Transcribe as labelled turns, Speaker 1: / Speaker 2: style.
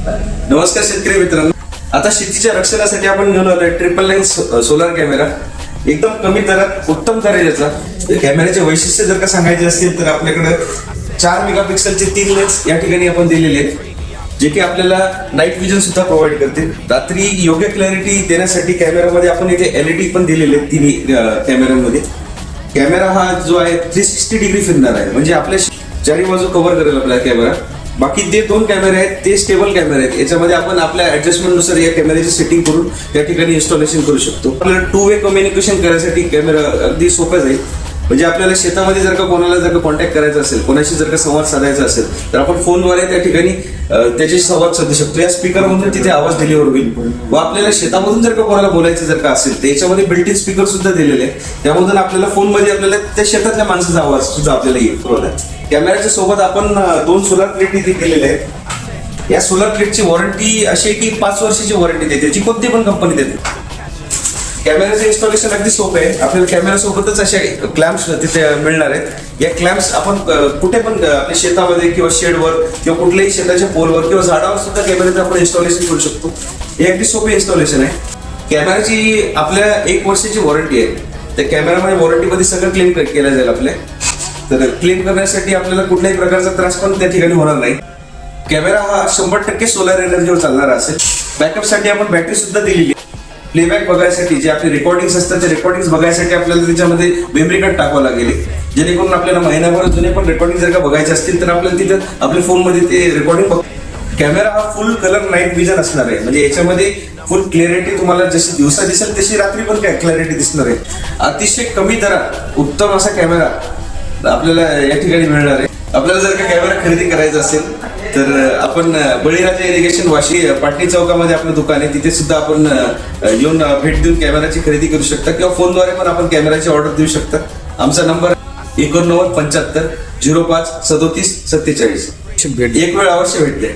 Speaker 1: नमस्कार शेतकरी मित्रांनो, आता शेतीच्या रक्षणासाठी आपण घेऊन आलोय ट्रिपल लेन्स सोलार कॅमेरा. एकदम कमी दरात उत्तम दर्जाचा. कॅमेऱ्याचे वैशिष्ट्य जर का सांगायचे असतील तर आपल्याकडे 4 मेगापिक्सलचे 3 लेन्स या ठिकाणी आपण दिलेले आहेत, जे की आपल्याला नाईट विजन सुद्धा प्रोव्हाइड करते. रात्री योग्य क्लॅरिटी देण्यासाठी कॅमेरामध्ये आपण इथे LED पण दिलेले आहेत तिन्ही कॅमेऱ्यांमध्ये. कॅमेरा हा जो आहे 360 डिग्री फिरणार आहे, म्हणजे आपल्या चारी बाजू कव्हर करेल आपला कॅमेरा. बाकी जे 2 कॅमेरे आहेत ते स्टेबल कॅमेरे आहेत. याच्यामध्ये आपण आपल्या ऍडजस्टमेंटनुसार या कॅमेऱ्याची सेटिंग करून त्या ठिकाणी इन्स्टॉलेशन करू शकतो. आपल्याला 2 वे कम्युनिकेशन करायसाठी कॅमेरा अगदी सोपं जाईल. म्हणजे आपल्याला शेतामध्ये जर का कोणाला जर का कॉन्टॅक्ट करायचा असेल, कोणाशी जर का संवाद साधायचा असेल, तर आपण फोनद्वारे त्या ठिकाणी त्याच्याशी संवाद साधू शकतो. या स्पीकरमधून तिथे आवाज डिलिव्हर होईल. व आपल्याला शेतामधून जर का कोणाला बोलायचं जर का असेल तर याच्यामध्ये बिल्ट इन स्पीकर सुद्धा दिलेले आहे. त्यामधून आपल्याला फोनमध्ये आपल्याला त्या शेतातल्या माणसाचा आवाज सुद्धा आपल्याला येईल. कॅमेऱ्याच्या सोबत आपण 2 सोलार प्लेट इथे केलेले आहेत. या सोलार प्लेटची वॉरंटी अशी आहे की 5 वर्षाची वॉरंटी देते, त्याची कोणती पण कंपनी देते. कॅमेऱ्याचं इन्स्टॉलेशन अगदी सोपं आहे. आपल्याला कॅमेरा सोबतच अशा क्लॅम्प्स तिथे मिळणार आहेत. या क्लॅम्प्स आपण कुठे पण आपल्या शेतामध्ये किंवा शेडवर किंवा कुठल्याही शेताच्या पोलवर किंवा झाडावर सुद्धा कॅमेऱ्याचं आपण इन्स्टॉलेशन करू शकतो. हे अगदी सोपे इन्स्टॉलेशन आहे. कॅमेराची आपल्या 1 वर्षाची वॉरंटी आहे. त्या कॅमेरामध्ये वॉरंटीमध्ये सगळं क्लेम केलं जाईल आपल्या. तर क्लेम करण्यासाठी आपल्याला कुठल्याही प्रकारचा त्रास पण त्या ठिकाणी होणार नाही. कॅमेरा हा 100% सोलर एनर्जीवर चालणारा असेल. बॅकअपसाठी आपण बॅटरी सुद्धा दिलेली आहे. प्लेबॅक बघायसाठी जे आपले रेकॉर्डिंग्स असतात ते रेकॉर्डिंग्स बघायसाठी आपल्याला त्याच्यामध्ये मेमरी कार्ड टाकावं लागेल, जेणेकरून आपल्याला महिन्याभर जुने पण रेकॉर्डिंग जर का बघायचे असतील तर आपल्याला तिथे आपल्या फोनमध्ये ते रेकॉर्डिंग कॅमेरा हा फुल कलर नाईट विजन असणार आहे. म्हणजे याच्यामध्ये फुल क्लॅरिटी तुम्हाला जशी दिवसा दिसेल तशी रात्री पण क्लॅरिटी दिसणार आहे. अतिशय कमी दरात उत्तम असा कॅमेरा आपल्याला या ठिकाणी मिळणार आहे. आपल्याला जर का कॅमेरा खरेदी करायचा असेल तर आपण बळीराजा इरिगेशन वाशी पाटणी चौकामध्ये आपलं दुकान आहे, तिथे सुद्धा आपण येऊन भेट देऊन कॅमेराची खरेदी करू शकता किंवा फोनद्वारे पण आपण कॅमेराची ऑर्डर देऊ शकता. आमचा नंबर 89 75 05 37 47. एक वेळ अवश्य भेट द्या.